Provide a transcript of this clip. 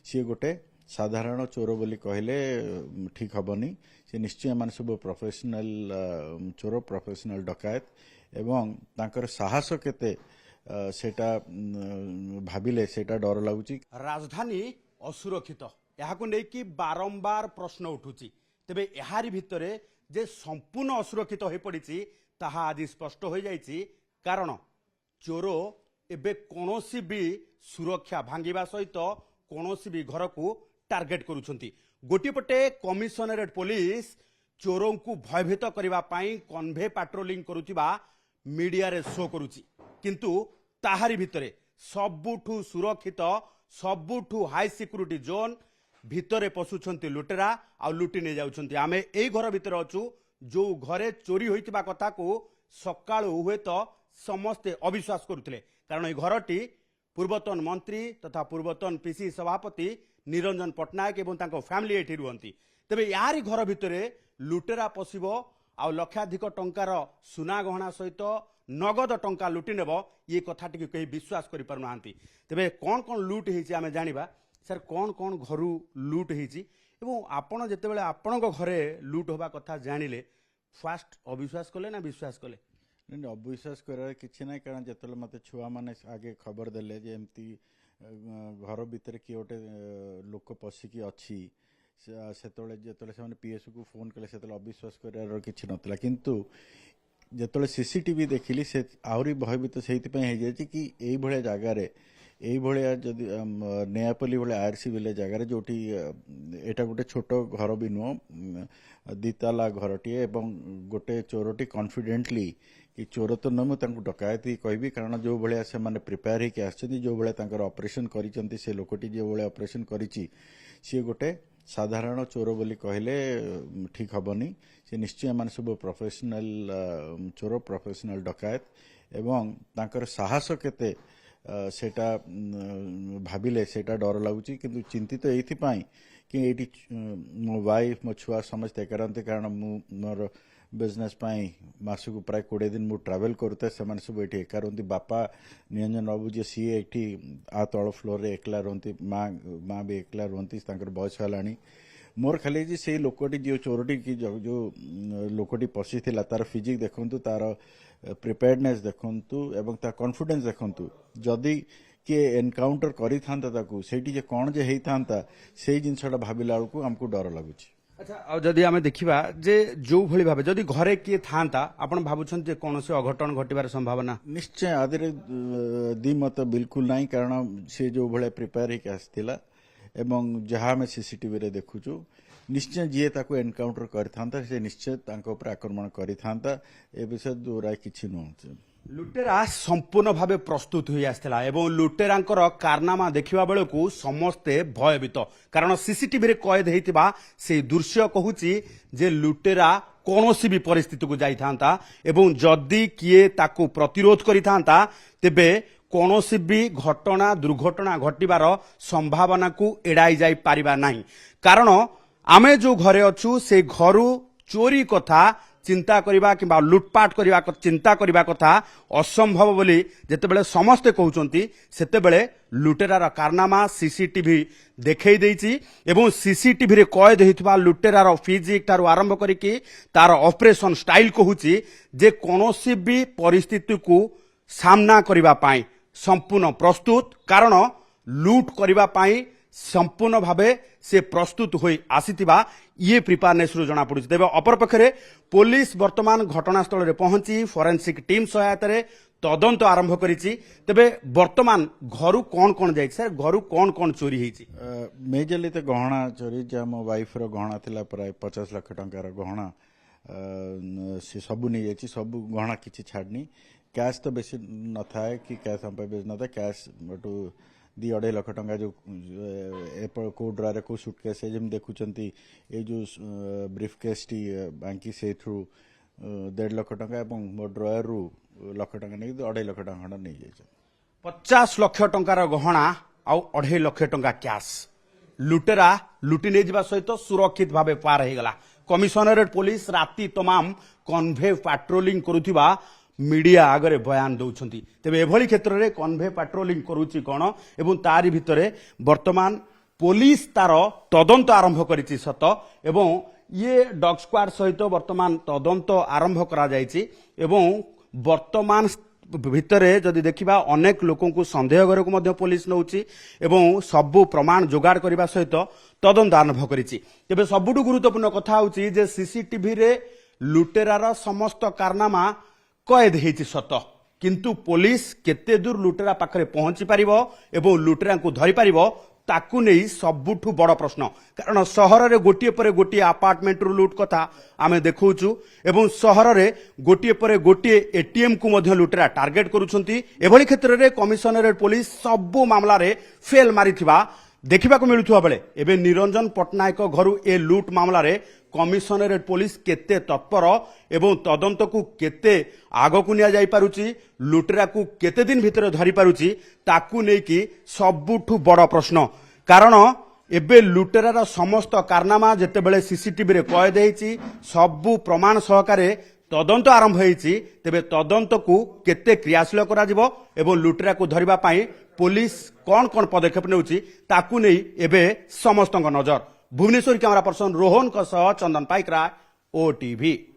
सी गोटे साधारण चोर बोली कहले ठीक हेनी सी निश्चय मान सब प्रोफेशनल चोर प्रोफेशनल डकायत एवं तांकर साहस केते सेटा भाबिले सेटा डर लगुच। राजधानी असुरक्षित यहाकु नेकी बारंबार प्रश्न उठुची तेबे एहारी भितरे जे संपूर्ण असुरक्षित हो पड़ी ताहा आज स्पष्ट हो जाइछि कारण चोर एबे कोनोसी भी सुरक्षा भांगिबा सहित कोनोसी भी घर को टार्गेट करूछंती। गोटी पटे कमिशनरेट पुलिस चोरों को भयभीत करबा पई कन्वे पेट्रोलिंग करूथिबा मीडिया रे शो करूची किंतु ताहारी भितरे सबुठु सुरक्षित सबुठु हाई सिक्यूरिटी जोन भितरे पशुछंती लुटेरा आ लुटी ने जाउछंती। आमे एई घर भितर अछु जो घरे चोरी होइतिबा कथा को सकाळु हुए तो समस्ते अविश्वास करुथिले कारण ए घरटी पूर्वतन मंत्री तथा पूर्वतन पीसी सभापति निरंजन पट्टनायक एवं तांको फैमिली एठी रुहंती। तेबे यारी घर भितरे लुटेरा पशिबो आ लक्षाधिक टंकार सुना गहना सहित नगद टंका लुटि नेब ये कथाटी कहीं विश्वास करि पारु नांती। तेबे कोन कोन लुट हेछि आमे जानिबा सर कोन कोन घरु लुट हेछि एवं आपण जेतेबेले आपणको घरे लुट होबा कथा जानिले फास्ट अविश्वास कले ना विश्वास कले? नहीं अविश्वास कर किसी ना कारण जो मत छुआ मैंने आगे खबर देले जे एमती घर भितर किए गोटे लोक पशिकी अच्छी से पीएस को फोन कले से अविश्वास कर कि नाला किंतु जो सीसीटीवी देखिली से आहरी भयभीत से कि यही जगार यही जदि नेयापल्ली भाया आरसी विलेज जगार जो एटा गोटे छोट घर भी नुह दिताला घरटी एवं गोटे चोरटी कॉन्फिडेंटली कि चोर तो नुह मुझे डकायत ही कहबी कारण जो भाया से माने प्रिपेयर होकर आसछन्ती जो भाया ऑपरेशन करिसेंती से लोकटी जो भाया ऑपरेशन करिछि सी गोटे साधारण चोर बोली कहले ठीक हेनी सी निश्चय मान सब प्रोफेशनल चोर प्रोफेशनल डकायत एवं तांकर साहस केते सेटा भाबिले सेटा डर लगुच किंतु चिंतित एइथिपाई कि एटी मो वाइफ मो छुआ समस्त करते कारण मोर बिजनेस मासक प्राय 20 दिन मु ट्रावेल करते से सब ये एकारती बापा निरंजन बाबू जी सी एटी आ तल फ्लोर रे एकला रहती माँ भी एकला रहती बयस है मोर खाली जी से लोकटी जो चोरटी की जो लोकटी पशि तार फिजिक देखु तार प्रिपेयर्डनेस देखु एवं तार कॉन्फिडेंस देखु जदि किए एनकाउंटर करी से कौन जे होता से जिनसा भाविला बेलू आमको डर लगुच। अच्छा और जदि आमे देखिबा जे जो भली भाबे जदि घरे किए थांता आपण भाबुछन जे कोन से अघटन घटिबार संभावना? निश्चय आदि दिमत बिल्कुल नहीं कारण से जो भाया प्रिपेयर होकर आसला एवं जहाँ आम सीसीटीवी रे देखुचु निश्चय जी ताको एनकाउंटर करता से निश्चय आक्रमण करता ए विषय दूरा कि नुह। लुटेरा संपूर्ण भावे प्रस्तुत हुई आसला एवं लुटेरांकर कारनामा देखिबा बेलकु समस्ते भयभीत कारण सीसीटीवी रे कैद होइतिबा से दृश्य कहूची जे लुटेरा कोनोसी भी परिस्थिति को जाई थांता एवं जदि किए ताको प्रतिरोध करि थांता तेबे कोनोसी भी घटना दुर्घटना घटिबार संभावना को एड़ाई जाई पारिबा नाही कारण आमे जो घरे अछु से घरु चोरी कथा चिंता करिबा किबा लुटपाट करिबा चिंता करिबा कथा असंभव बोली जेतेबेले समस्ते कहउचंती सेतेबेले लुटेरार कारनामा सीसीटीवी देखै देइछि एवं सीसीटीवी रे कैद होइतबा लुटेरार फिजिक तारु आरंभ करिकि तार ऑपरेशन स्टाइल कहउछि जे कोनोसी भी परिस्थिति को सामना करिबा पाई संपूर्ण प्रस्तुत कारण लूट करिबा पाई संपूर्ण भावे से प्रस्तुत होई आसीथिबा ये प्रिपेयरनेस रु जना पड़ुछि। तेबे अपर पक्षरे पुलिस वर्तमान घटनास्थल रे पहुंची फोरेंसिक टीम सहायता रे तदंत आरंभ करिछि। तेबे वर्तमान घरु कोन कोन जाय सर घरु कोन कोन चोरी हेछि? मेजरली तो गहना चोरी जे मो वाइफ रो गहना थिला प्राय 50 लाख टंकार गहना से सब नहीं जाइछि सब गहना किछि छाड़नी कैश तो बेसी न था कि कैश हम पे बेच न था कैश बटू 2.5 लाख टंका जो को ड्रारे को सुटकेस है जम देखुचंती ये जो ब्रीफ केस टी बांकी से थ्रू 1.5 लाख टंका एवं मो ड्रॉयर रु लाख टंका नहीं 2.5 लाख टंका नहीं जाए 50 लाख टंकार गहना आउ 2.5 लाख टंका कैश लुटेरा लुटि नहीं जिबा सहित सुरक्षित भावे पार हो गला। कमिशनरेट पुलिस राति तमाम कन्वे पेट्रोलिंग करुथिबा मीडिया आगरे बयान दौरान तेज एभली क्षेत्र में कन्वे पेट्रोलिंग करुच्ची कौन एवं तारी भितर वर्तमान पुलिस तार तदंत आरंभ करिछि सत एवं ये डॉग स्क्वाड सहित वर्तमान तदंत आरंभ करा जायछि एवं वर्तमान भितरे जदि देखिबा अनेक लोकों को संदेह घर को मध्य पुलिस नउछि एवं सबु प्रमाण जोगाड़ करबा सहित तदंत आरंभ करिछि। तेबे सबुठु गुरुत्वपूर्ण कथा होछि जे सीसीटीवी रे लुटेरार समस्त कारनामा कैद हेछि सत किंतु पुलिस केते दूर लुटेरा पाखरे पहुंची पारिबो एवं लुटेरा को धरि पारिबो ताकू नहीं सबुठु बड़ प्रश्न कारण सहर रे गोटिए परे गोटिए अपार्टमेंट रु लुट कथा आमे देखौछु एवं सहर रे गोटिए परे गोटिए एटीएम को मध्य लुटेरा टार्गेट करूछंती। एभली क्षेत्र रे कमिशनरेट पुलिस सबु मामला रे फेल मारिथिबा देखिबा को मिलुथुवा बेले एबे निरंजन पटनायक घरु ए लुट मामला रे कमिशनरेट पुलिस केते तत्पर एवं तदंत को केते आग को निया जाई पारुची लुटेरा को केते दिन भितर धरी पारुची ताकू नै कि सबुठु बड़ प्रश्न कारण एबे लुटेरार समस्त कारनामा जेते बेले सीसीटीवी रे कैद हेछि सबु प्रमाण सहकारे तदंत आरंभ हेछि तेबे तदंत को केते क्रियाशील करा जिवो एवं लुटेरा को धरिबा पई पुलिस कोन कोन पदक्षेप नेउछि ताकू नै एबे समस्तक नजर। भुवनेश्वर कैमरा पर्सन रोहन सह चंदन पाइकरा ओटीवी।